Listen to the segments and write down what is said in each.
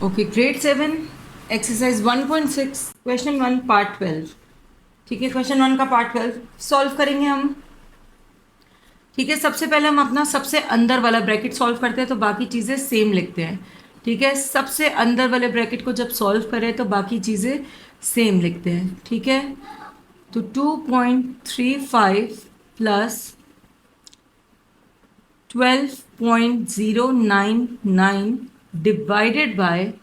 Okay, grade 7 exercise 1.6 question 1 part 12। ठीक है, question 1 का पार्ट 12 सॉल्व करेंगे हम। ठीक है, सबसे पहले हम अपना सबसे अंदर वाला ब्रैकेट सॉल्व करते हैं तो बाकी चीज़ें सेम लिखते हैं। ठीक है, सबसे अंदर वाले ब्रैकेट को जब सॉल्व करें तो बाकी चीज़ें सेम लिखते हैं। ठीक है, तो 2.35 प्लस 12.099 डिवाइडेड बाय,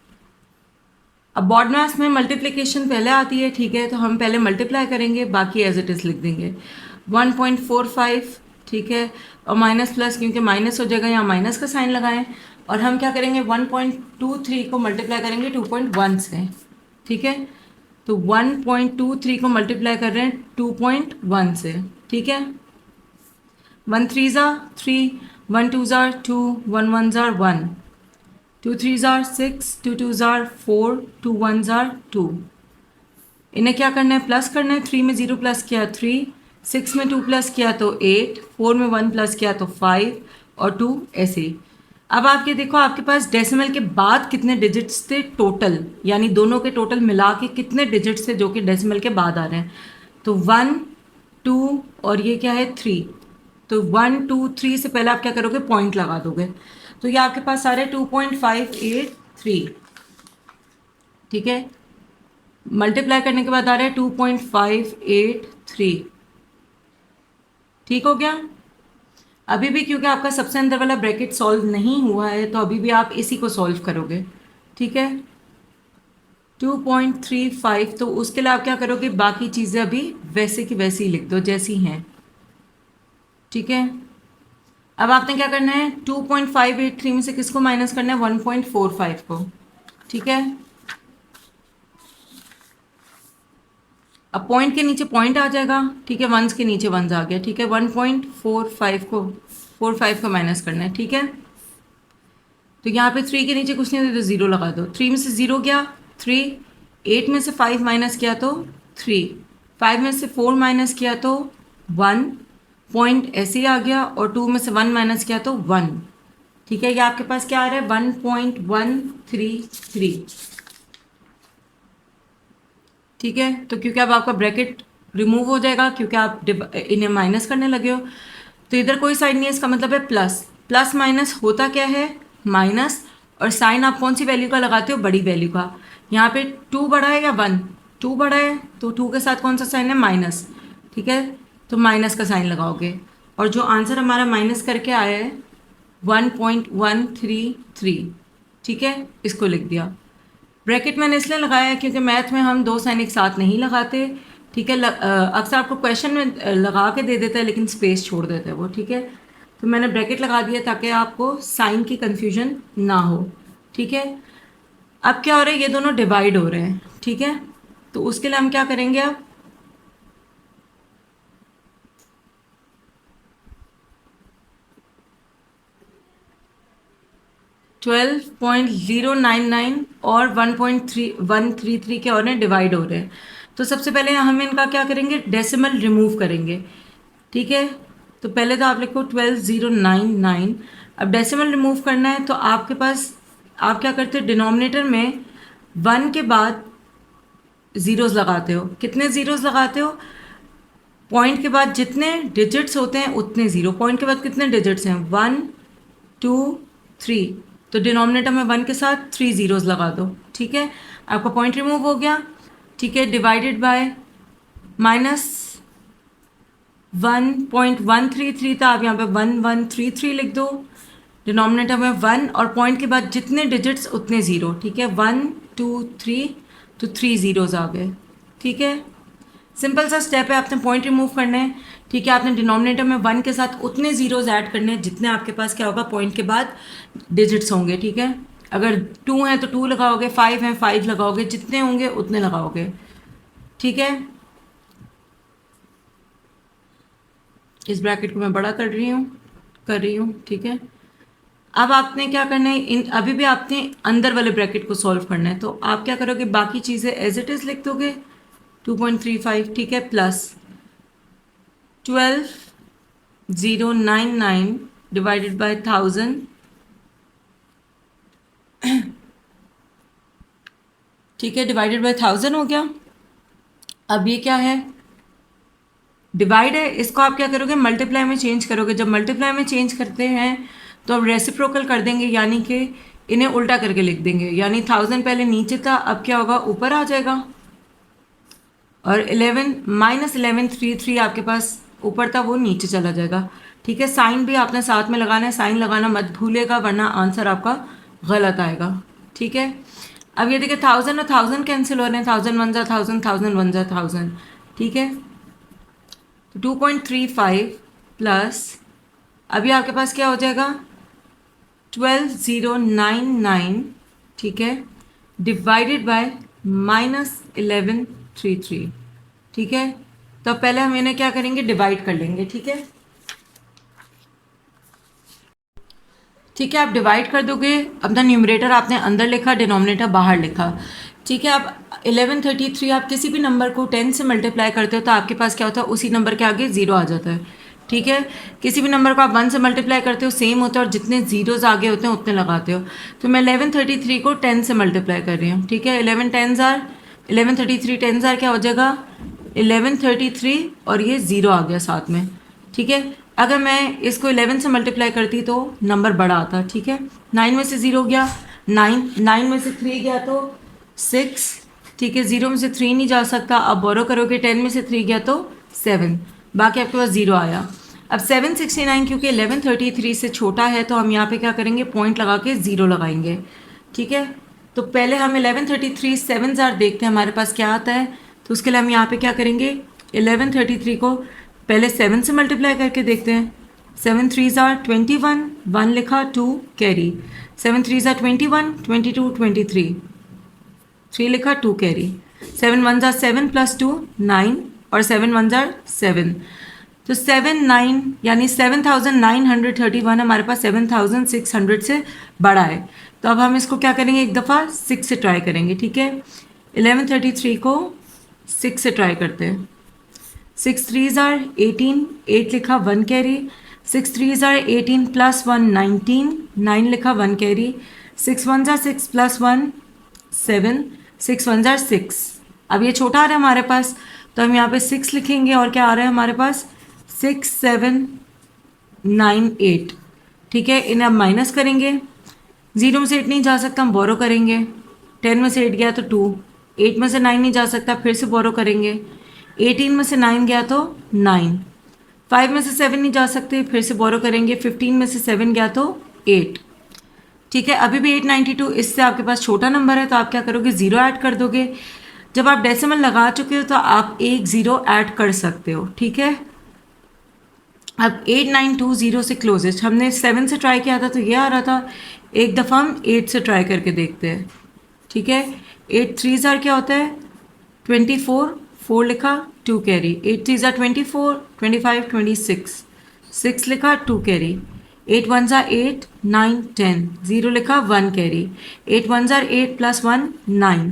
अब बॉड मास में मल्टीप्लिकेशन पहले आती है। ठीक है, तो हम पहले मल्टीप्लाई करेंगे, बाकी एज इट इज़ लिख देंगे 1.45। ठीक है, और माइनस प्लस क्योंकि माइनस हो जाएगा, यहाँ माइनस का साइन लगाएं। और हम क्या करेंगे, 1.23 को मल्टीप्लाई करेंगे 2.1 से। ठीक है, तो 1.23 को मल्टीप्लाई कर रहे हैं 2.1 से। ठीक है, 1 3 ज़ा 3, 1 2 ज़ा 2, 1 1 ज़ा 1, 2 3 ज़ा 6, 2 2 ज़ा 4, 2 1 ज़ा 2। इन्हें क्या करना है, प्लस करना है। 3 में 0 प्लस किया 3, 6 में 2 प्लस किया तो 8, 4 में 1 प्लस किया तो 5 और 2 ऐसे ही। अब आप ये देखो, आपके पास डेसिमल के बाद कितने डिजिट्स थे टोटल, यानी दोनों के टोटल मिला के कितने डिजिट्स थे जो कि डेसिमल के बाद आ रहे हैं। तो 1 2 और ये क्या है 3। तो 1 2 3 से पहले आप क्या करोगे, पॉइंट लगा दोगे। तो ये आपके पास आ रहे 2.583। ठीक है, मल्टीप्लाई करने के बाद आ रहा है 2.583। ठीक हो गया। अभी भी क्योंकि आपका सबसे अंदर वाला ब्रैकेट सॉल्व नहीं हुआ है तो अभी भी आप इसी को सॉल्व करोगे। ठीक है, 2.35, तो उसके लिए आप क्या करोगे, बाकी चीज़ें अभी वैसे की वैसी लिख दो जैसी हैं। ठीक है, अब आपने क्या करना है, 2.583 में से किसको माइनस करना है, 1.45 को। ठीक है, अब पॉइंट के नीचे पॉइंट आ जाएगा। ठीक है, वंस के नीचे वंस आ गया। ठीक है, 1.45 को माइनस करना है। ठीक है, तो यहाँ पे 3 के नीचे कुछ नहीं होता तो 0 लगा दो। 3 में से 0 गया 3, 8 में से 5 माइनस किया तो 3, 5 में से 4 माइनस किया तो 1, पॉइंट ऐसे ही आ गया। और 2 में से 1 माइनस किया तो 1। ठीक है, ये आपके पास क्या आ रहा है, 1.133। ठीक है, तो क्योंकि अब आपका ब्रैकेट रिमूव हो जाएगा क्योंकि आप इन्हें माइनस करने लगे हो, तो इधर कोई साइन नहीं है, इसका मतलब है प्लस। प्लस माइनस होता क्या है, माइनस। और साइन आप कौन सी वैल्यू का लगाते हो, बड़ी वैल्यू का। यहाँ पे 2 बड़ा है या 1, 2 बड़ा है तो 2 के साथ कौन सा साइन है, माइनस। ठीक है, तो माइनस का साइन लगाओगे। और जो आंसर हमारा माइनस करके आया है 1.133। ठीक है, इसको लिख दिया। ब्रैकेट मैंने इसलिए लगाया है क्योंकि मैथ में हम दो साइन एक साथ नहीं लगाते। ठीक है, अक्सर आपको क्वेश्चन में लगा के दे देता है लेकिन स्पेस छोड़ देता है वो। ठीक है, तो मैंने ब्रैकेट लगा दिया ताकि आपको साइन की कन्फ्यूजन ना हो। ठीक है, अब क्या हो रहा है, ये दोनों डिवाइड हो रहे हैं। ठीक है, तो उसके लिए हम क्या करेंगे, अब 12.099 और 1.133 के और डिवाइड हो रहे हैं। तो सबसे पहले हम इनका क्या करेंगे, डेसिमल रिमूव करेंगे। ठीक है, तो पहले तो आप लिखो 12099। अब डेसिमल रिमूव करना है तो आपके पास, आप क्या करते हो, डिनोमिनेटर में 1 के बाद ज़ीरोज़ लगाते हो। कितने ज़ीरोज़ लगाते हो, पॉइंट के बाद जितने डिजिट्स होते हैं उतने ज़ीरो। पॉइंट के बाद कितने डिजिट्स हैं, 1 2 3, तो डिनोमिनेटर में 1 के साथ 3 ज़ीरोज़ लगा दो। ठीक है, आपका पॉइंट रिमूव हो गया। ठीक है, डिवाइडेड बाय माइनस 1.133 था, आप यहाँ पे 1133 लिख दो। डिनोमिनेटर में 1 और पॉइंट के बाद जितने डिजिट्स उतने ज़ीरो। ठीक है, 1 2 3, तो 3 ज़ीरोज़ आ गए। ठीक है, सिंपल सा स्टेप है, आपने पॉइंट रिमूव करना है। ठीक है, आपने डिनोमिनेटर में 1 के साथ उतने ज़ीरोज़ ऐड करने हैं जितने आपके पास क्या होगा, पॉइंट के बाद डिजिट्स होंगे। ठीक है, अगर 2 हैं तो 2 लगाओगे, 5 हैं 5 लगाओगे, जितने होंगे उतने लगाओगे। ठीक है, इस ब्रैकेट को मैं बड़ा कर रही हूँ। ठीक है, अब आपने क्या करना है, इन अभी भी आपने अंदर वाले ब्रैकेट को सॉल्व करना है। तो आप क्या करोगे, बाकी चीज़ें एज इट इज़ लिख दोगे 2.35। ठीक है, प्लस 12.099 डिवाइडेड बाय 1000 ठीक है, डिवाइडेड बाय 1000 हो गया। अब ये क्या है, डिवाइड है, इसको आप क्या करोगे, मल्टीप्लाई में चेंज करोगे। जब मल्टीप्लाई में चेंज करते हैं तो अब रेसिप्रोकल कर देंगे, यानी कि इन्हें उल्टा करके लिख देंगे, यानी 1000 पहले नीचे था, अब क्या होगा, ऊपर आ जाएगा। और 11 -11 आपके पास ऊपर था, वो नीचे चला जाएगा। ठीक है, साइन भी आपने साथ में लगाना है, साइन लगाना मत भूलेगा, वरना आंसर आपका गलत आएगा। ठीक है, अब ये देखिए 1000 और 1000 कैंसिल हो रहे हैं, 1000 वन जा 1000, 1000 वन जा 1000। ठीक है, तो 2.35 प्लस, अभी आपके पास क्या हो जाएगा, 12099। ठीक है, डिवाइडेड बाय -1133। ठीक है, तो पहले हम इन्हें क्या करेंगे, डिवाइड कर लेंगे। ठीक है, ठीक है, आप डिवाइड कर दोगे, अपना न्यूमरेटर आपने अंदर लिखा, डिनोमिनेटर बाहर लिखा। ठीक है, अब 1133 आप किसी भी नंबर को 10 से मल्टीप्लाई करते हो तो आपके पास क्या होता है, उसी नंबर के आगे ज़ीरो आ जाता है। ठीक है, किसी भी नंबर को आप 1 से मल्टीप्लाई करते हो सेम होता है, और जितने ज़ीरोज़ आगे होते हैं उतने लगाते हो। तो मैं 1133 को 10 से मल्टीप्लाई कर रही हूँ। ठीक है, 1133 10 ज़ार क्या हो जाएगा, 1133, और ये ज़ीरो आ गया साथ में। ठीक है, अगर मैं इसको 11 से मल्टीप्लाई करती तो नंबर बड़ा आता। ठीक है, 9 में से 0 गया 9, 9 में से 3 गया तो 6। ठीक है, 0 में से 3 नहीं जा सकता, अब बोरो करोगे, 10 में से 3 गया तो 7, बाकी आपके पास 0 आया। अब 769 क्योंकि 1133 से छोटा है तो हम यहाँ पे क्या करेंगे, पॉइंट लगा के 0 लगाएंगे। ठीक है, तो पहले हम 1133 7 ज़ार देखते हैं हमारे पास क्या आता है। तो उसके लिए हम यहाँ पे क्या करेंगे, 1133 को पहले 7 से मल्टीप्लाई करके देखते हैं। 7 3 ज़ार 21, 1 लिखा, 2 कैरी, 7 3 ज़ार 21, 22 23, 3 लिखा, 2 कैरी, 7 1 ज़ार 7 प्लस 2 9, और 7 1 ज़ार 7, तो 7 9 यानी 7931 हमारे पास 7600 से बड़ा है। तो अब हम इसको क्या करेंगे, एक दफ़ा 6 से ट्राई करेंगे। ठीक है, 1133 को 6 से ट्राई करते हैं। 6 3 ज़ार 18, 8 लिखा, 1 कैरी, 6 3 ज़ार 18 प्लस 1 19, 9 लिखा, 1 कैरी, 6 1 ज़ार 6 प्लस 1 7, 6 1 ज़ार 6। अब ये छोटा आ रहा है हमारे पास, तो हम यहाँ पे 6 लिखेंगे, और क्या आ रहा है हमारे पास, 6 7 9 8। ठीक है, इन्हें अब माइनस करेंगे, 0 में से 8 नहीं जा सकता, हम बोरो करेंगे, 10 में से 8 गया तो 2, 8 में से 9 नहीं जा सकता, फिर से बोरो करेंगे, 18 में से 9 गया तो 9, 5 में से 7 नहीं जा सकते, फिर से बोरो करेंगे, 15 में से 7 गया तो 8। ठीक है, अभी भी 892 इससे आपके पास छोटा नंबर है, तो आप क्या करोगे, 0 ऐड कर दोगे। जब आप डेसिमल लगा चुके हो तो आप एक 0 ऐड कर सकते हो। ठीक है, अब 8920 से क्लोजेस्ट, हमने 7 से ट्राई किया था तो ये आ रहा था, एक दफ़ा हम 8 से ट्राई करके देखते हैं। ठीक है, 8 3 ज़ार क्या होता है, 24, 4 लिखा, 2 कैरी, 8 3 ज़ार 24, 25 26, 6 लिखा, 2 कैरी, 8 1 ज़ार 8 9 10, 0 लिखा, 1 कैरी, 8 1 ज़ार 8 प्लस 1 9।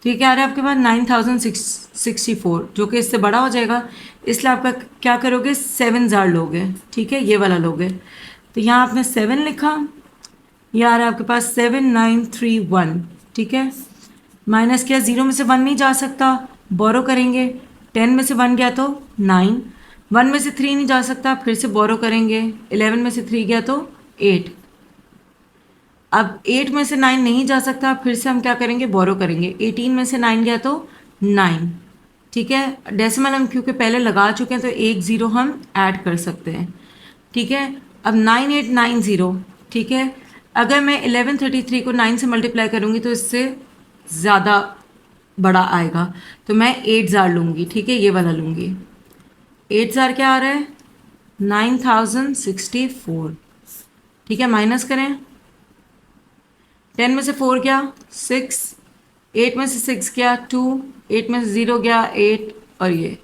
तो ये क्या आ रहा है आपके पास, 9064, जो कि इससे बड़ा हो जाएगा, इसलिए आपका क्या करोगे, 7 ज़ार लोगे। ठीक है, ये वाला लोगे, तो यहाँ आपने 7 लिखा, ये आ रहा है आपके पास 7931। ठीक है, माइनस किया, 0 में से 1 नहीं जा सकता, बोरो करेंगे, 10 में से 1 गया तो 9, 1 में से 3 नहीं जा सकता, फिर से बोरो करेंगे, 11 में से 3 गया तो 8, अब 8 में से 9 नहीं जा सकता, फिर से हम क्या करेंगे, बोरो करेंगे, 18 में से 9 गया तो 9। ठीक है, डेसिमल हम क्योंकि पहले लगा चुके हैं तो एक 0 हम ऐड कर सकते हैं। ठीक है, अब 9890। ठीक है, अगर मैं 1133 को 9 से मल्टीप्लाई करूँगी तो इससे ज़्यादा बड़ा आएगा, तो मैं 8 ज़ार लूँगी। ठीक है, ये वाला लूँगी, 8 ज़ार क्या आ रहा है, 9064। ठीक है, माइनस करें, 10 में से 4 गया 6, 8 में से 6 गया 2, 8 में से 0 गया 8, और ये।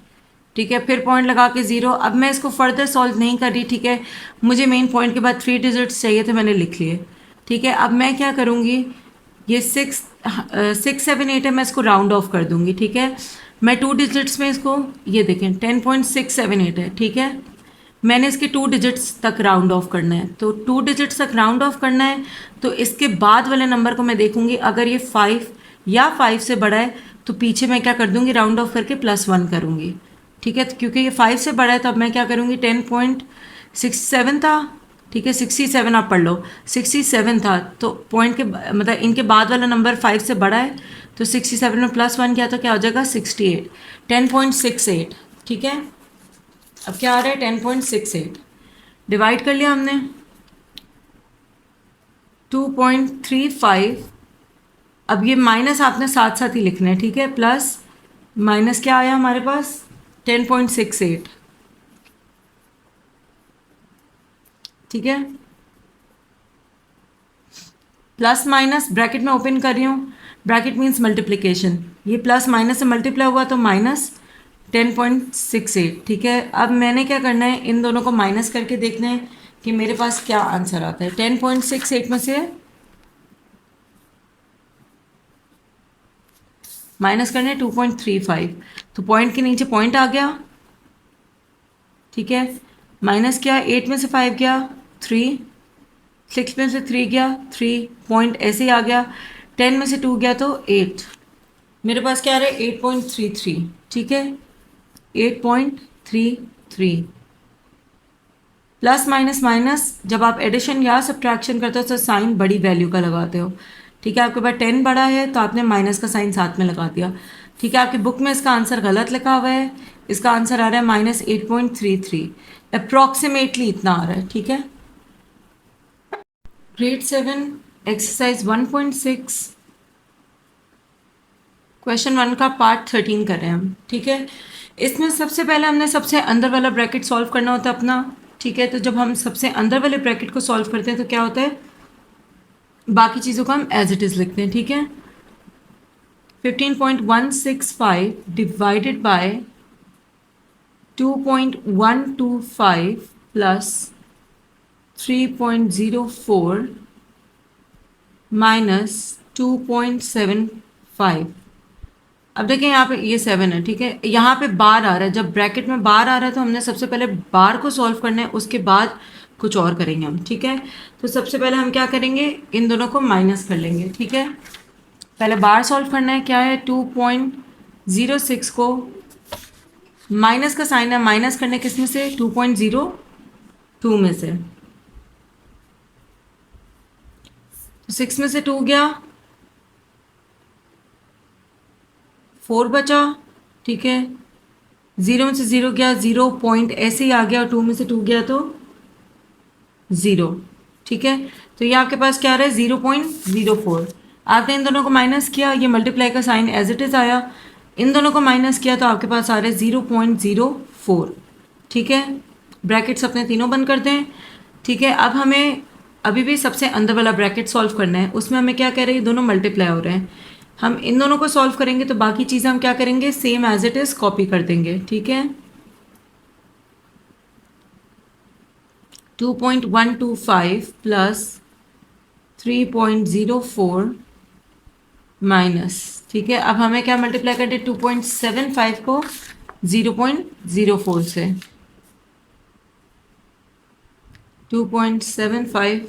ठीक है, फिर पॉइंट लगा के 0। अब मैं इसको फर्दर सॉल्व नहीं कर रही। ठीक है, मुझे मेन पॉइंट के बाद 3 डिजिट्स चाहिए थे, मैंने लिख लिए। ठीक है, अब मैं क्या करूँगी, ये 6 7 8 है, मैं इसको राउंड ऑफ कर दूँगी। ठीक है, मैं 2 डिजिट्स में इसको, ये देखें 10.678 है। ठीक है, मैंने इसके 2 डिजिट्स तक राउंड ऑफ करना है, तो 2 डिजिट्स तक राउंड ऑफ करना है, तो इसके बाद वाले नंबर को मैं देखूंगी, अगर ये 5 या 5 से बड़ा है तो पीछे मैं क्या कर दूंगी, राउंड ऑफ करके +1 करूंगी, ठीक है। तो क्योंकि ये 5 से बड़ा है तो अब मैं क्या करूंगी, 10.67 था, ठीक है, 67 आप पढ़ लो, 67 था तो पॉइंट के मतलब इनके बाद वाला नंबर 5 से बड़ा है तो 67 में +1 किया तो क्या हो जाएगा 68, 10.68, ठीक है। अब क्या आ रहा है 10.68, डिवाइड कर लिया हमने 2.35। अब ये माइनस आपने साथ साथ ही लिखना है, ठीक है, प्लस माइनस क्या आया हमारे पास 10.68, ठीक है। प्लस माइनस ब्रैकेट में ओपन कर रही हूँ, ब्रैकेट मीन्स मल्टीप्लिकेशन, ये प्लस माइनस से मल्टीप्लाई हुआ तो -10.68, ठीक है। अब मैंने क्या करना है, इन दोनों को माइनस करके देखना है कि मेरे पास क्या आंसर आता है। 10.68 में से माइनस करना है 2.35, तो पॉइंट के नीचे पॉइंट आ गया, ठीक है। माइनस किया, 8 में से 5 गया 3, 6 में से 3 गया 3, पॉइंट ऐसे ही आ गया, 10 में से 2 गया तो 8, मेरे पास क्या आ रहा है 8.33, ठीक है, 8.33। प्लस माइनस माइनस जब आप एडिशन या सब्ट्रैक्शन करते हो तो साइन बड़ी वैल्यू का लगाते हो, ठीक है। आपके पास 10 बड़ा है तो आपने माइनस का साइन साथ में लगा दिया, ठीक है। आपकी बुक में इसका आंसर गलत लिखा हुआ है, इसका आंसर आ रहा है -8.33, अप्रॉक्सीमेटली इतना आ रहा है, ठीक है। ग्रेड 7 एक्सरसाइज 1.6 क्वेश्चन 1 का पार्ट 13 कर रहे हैं हम, ठीक है। इसमें सबसे पहले हमने सबसे अंदर वाला ब्रैकेट सॉल्व करना होता है अपना, ठीक है। तो जब हम सबसे अंदर वाले ब्रैकेट को सॉल्व करते हैं तो क्या होता है, बाकी चीज़ों को हम एज इट इज़ लिखते हैं, ठीक है। 15.165 डिवाइडेड बाय 2.125 प्लस 3.04 माइनस 2.75। अब देखें यहाँ पे ये 7 है, ठीक है, यहाँ पे बार आ रहा है, जब ब्रैकेट में बार आ रहा है तो हमने सबसे पहले बार को सॉल्व करना है, उसके बाद कुछ और करेंगे हम, ठीक है। तो सबसे पहले हम क्या करेंगे, इन दोनों को माइनस कर लेंगे, ठीक है। पहले बार सॉल्व करना है, क्या है 2.06 को माइनस का साइन है, माइनस करने किस में से 2.02 में से, 6 में से 2 गया 4 बचा, ठीक है। 0 में से 0 गया 0, पॉइंट ऐसे ही आ गया, और 2 में से 2 गया तो 0, ठीक है। तो ये आपके पास क्या आ रहा है 0.04। आपने इन दोनों को माइनस किया, ये मल्टीप्लाई का साइन एज इट इज़ आया, इन दोनों को माइनस किया तो आपके पास आ रहा है 0.04, ठीक है। ब्रैकेट्स अपने तीनों बंद कर दें, ठीक है। अब हमें अभी भी सबसे अंदर वाला ब्रैकेट सॉल्व करना है, उसमें हमें क्या कह रहे हैं, दोनों मल्टीप्लाई हो रहे हैं, हम इन दोनों को सॉल्व करेंगे तो बाकी चीज़ें हम क्या करेंगे, same as it is copy कर देंगे, ठीक है। 2.125 प्लस 3.04 माइनस, ठीक है। अब हमें क्या मल्टीप्लाई करते हैं, 2.75 को 0.04 से, 2.75,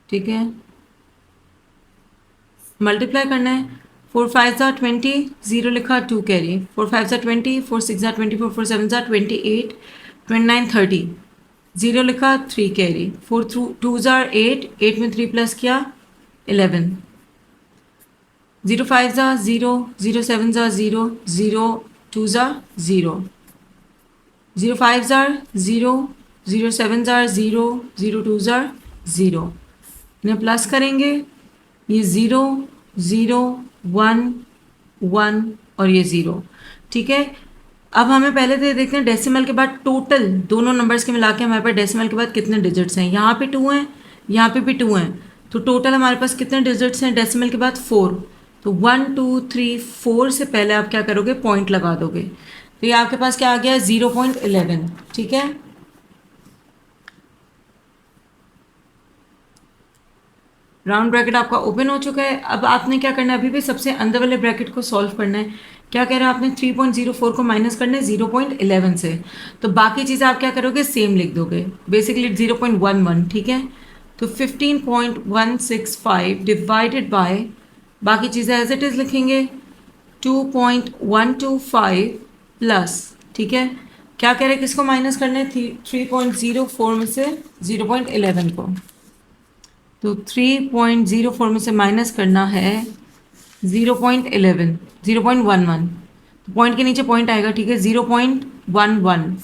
ठीक है, मल्टीप्लाई करना है। 4 5 ज़ा 20, 0 लिखा 2 कैरी, 4 5 ज़ा 20, 4 6 ज़ा 24, 4 7 ज़ा 28, 29 30, 0 लिखा 3 कैरी, 4 2 ज़ा 8, 8 में 3 प्लस किया 11, 0 5 ज़ा 0, 0 7 ज़ा 0, 0 2 ज़ा 0, 0 5 ज़ा 0, 0 7 ज़ा 0, 0 2 ज़ा 0, इन्हें प्लस करेंगे, ये 0 0 1 1 और ये 0, ठीक है। अब हमें पहले तो देखते हैं डेसिमल के बाद टोटल दोनों नंबर्स के मिला के हमारे पास डेसिमल के बाद कितने डिजिट्स हैं, यहाँ पे 2 हैं, यहाँ पे भी 2 हैं, तो टोटल हमारे पास कितने डिजिट्स हैं डेसिमल के बाद 4, तो 1 2 3 4 से पहले आप क्या करोगे, पॉइंट लगा दोगे, तो ये आपके पास क्या आ गया 0.11, ठीक है। राउंड ब्रैकेट आपका ओपन हो चुका है। अब आपने क्या करना है, अभी भी सबसे अंदर वाले ब्रैकेट को सॉल्व करना है। क्या कह रहा है आपने, 3.04 को माइनस करना है 0.11 से, तो बाकी चीज़ें आप क्या करोगे, सेम लिख दोगे, बेसिकली 0.11, ठीक है। तो 15.165 डिवाइडेड बाय बाकी चीज़ें एज इट इज़ लिखेंगे 2.125 प्लस, ठीक है, क्या कह रहे हैं, किसको माइनस करना है, 3.04 में से 0.11 को, तो 3.04 में से माइनस करना है 0.11, 0.11, तो पॉइंट के नीचे पॉइंट आएगा, ठीक है, 0.11,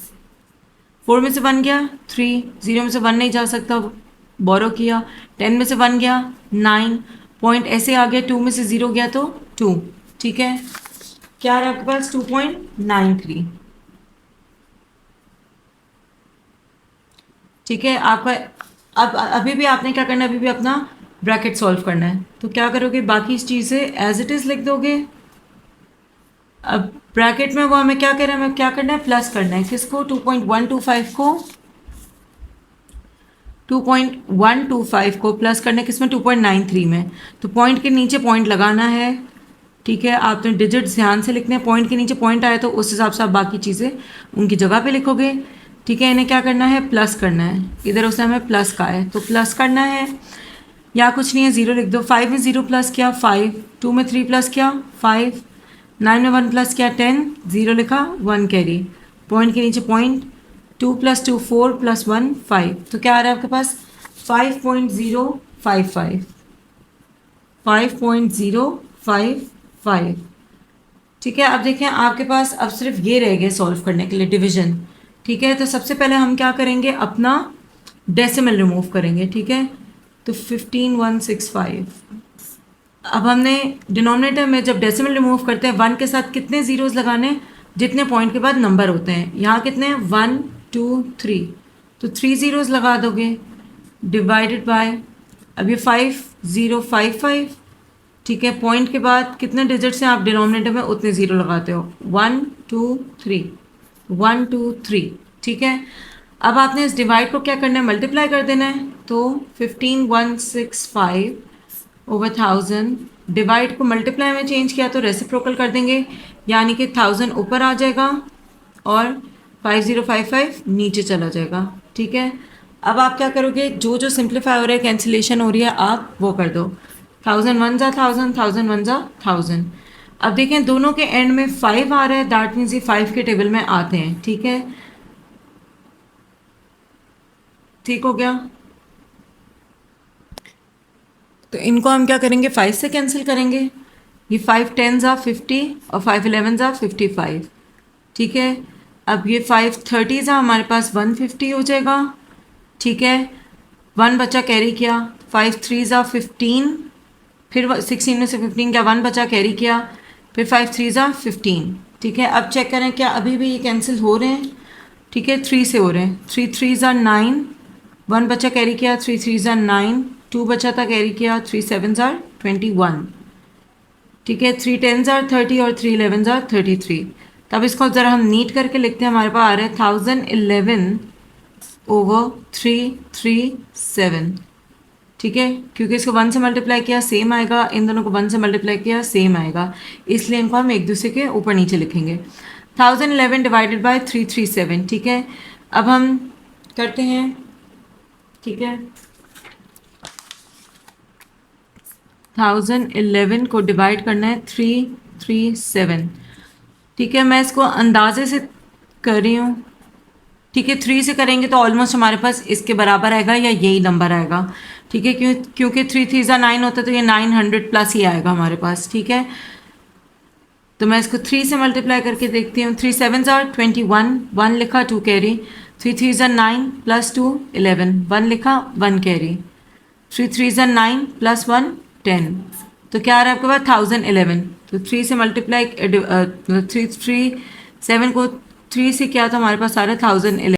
4 में से 1 गया 3, 0 में से 1 नहीं जा सकता, बोरो किया, 10 में से 1 गया 9, पॉइंट ऐसे आ गया, 2 में से 0 गया तो 2, ठीक है, क्या आ रहा है आपके पास 2.93, ठीक है। आपका अब अभी भी आपने क्या करना है, अभी भी अपना ब्रैकेट सॉल्व करना है, तो क्या करोगे, बाकी इस चीज़ से एज इट इज़ लिख दोगे। अब ब्रैकेट में वो हमें क्या कह रहा है, हमें क्या करना है, प्लस करना है, किसको, 2.125 को, 2.125 को प्लस करना है किसमें, 2.93 में, तो पॉइंट के नीचे पॉइंट लगाना है, ठीक है, आपने डिजिट्स ध्यान से लिखने हैं, पॉइंट के नीचे पॉइंट आया तो उस हिसाब से आप बाकी चीज़ें उनकी जगह पे लिखोगे, ठीक है। इन्हें क्या करना है, प्लस करना है, इधर उसने हमें प्लस का है तो प्लस करना है, या कुछ नहीं है, 0 लिख दो, 5 में 0 प्लस किया 5, 2 में 3 प्लस किया 5, 9 में 1 प्लस किया 10, 0 लिखा 1 कैरी, पॉइंट के नीचे पॉइंट, 2 + 2 4 + 1 5, तो क्या आ रहा है आपके पास 5.055, 5.055, ठीक है। अब देखें आपके पास अब सिर्फ ये रह गए सॉल्व करने के लिए, डिवीजन, ठीक है। तो सबसे पहले हम क्या करेंगे, अपना डेसिमल रिमूव करेंगे, ठीक है, तो 15165, अब हमने डिनोमिनेटर में जब डेसिमल रिमूव करते हैं 1 के साथ कितने ज़ीरोज़ लगाने, जितने पॉइंट के बाद नंबर होते हैं, यहाँ कितने हैं 1 2 3, तो 3 ज़ीरोज़ लगा दोगे, डिवाइडेड बाय, अब ये 5055, ठीक है, पॉइंट के बाद कितने डिजिट्स हैं, आप डिनोमिनेटर में उतने ज़ीरो लगाते हो, 1 2 3, 1 2 3, ठीक है। अब आपने इस डिवाइड को क्या करना है, मल्टीप्लाई कर देना है, तो 15165 ओवर 1000, डिवाइड को मल्टीप्लाई में चेंज किया तो रेसिप्रोकल कर देंगे, यानी कि 1000 ऊपर आ जाएगा और 5055 नीचे चला जाएगा, ठीक है। अब आप क्या करोगे, जो जो सिंप्लीफाई हो रहा है, कैंसिलेशन हो रही है, आप वो कर दो, 1000 1 जा 1000, 1000 1 जा 1000। अब देखें दोनों के एंड में 5 आ रहा है, दैट मीन्स ये 5 के टेबल में आते हैं, ठीक है, ठीक हो गया। तो इनको हम क्या करेंगे, 5 से कैंसिल करेंगे, ये 5 10 जा 50 और 5 11 जा 55, ठीक है। अब ये 5 30 जा हमारे पास 150 हो जाएगा, ठीक है, 1 बचा कैरी किया, 5 3 जा 15, फिर 16 में से 15 क्या 1 बचा कैरी किया, फिर 5 3 जा 15, ठीक है। अब चेक करें क्या अभी भी ये कैंसिल हो रहे हैं, ठीक है, 3 से हो रहे हैं, 3 3 जा 9, 1 बचा कैरी किया, 3 3 जा 9, 2 बचा था कैरी किया, 3 7 जा 21, ठीक है, 3 10 जा 30 और 3 11 जा 33। तब इसको ज़रा हम नीट करके लिखते हैं, हमारे पास आ रहा है 1011 ओवर 337, ठीक है, क्योंकि इसको 1 से मल्टीप्लाई किया सेम आएगा, इन दोनों को 1 से मल्टीप्लाई किया सेम आएगा, इसलिए इनको हम एक दूसरे के ऊपर नीचे लिखेंगे। 1011 डिवाइडेड बाय 337, ठीक है। अब हम करते हैं, ठीक है, 1011 को डिवाइड करना है 337, ठीक है, मैं इसको अंदाजे से कर रही हूँ, ठीक है, 3 से करेंगे तो ऑलमोस्ट हमारे पास इसके बराबर आएगा या यही नंबर आएगा, ठीक है, क्योंकि 3 3 जा 9 होता है तो ये 900 प्लस ही आएगा हमारे पास, ठीक है। तो मैं इसको 3 से मल्टीप्लाई करके देखती हूँ, 3 7 जा 21, 1 लिखा 2 कैरी, 3 3 जा 9 + 2 11, 1 लिखा 1 कैरी, 3 3 जा 9 + 1 10, तो क्या आ रहा है आपके पास 1011, तो 3 से मल्टीप्लाई 3 3 7 को 3 से किया तो हमारे पास आ रहा है 1011।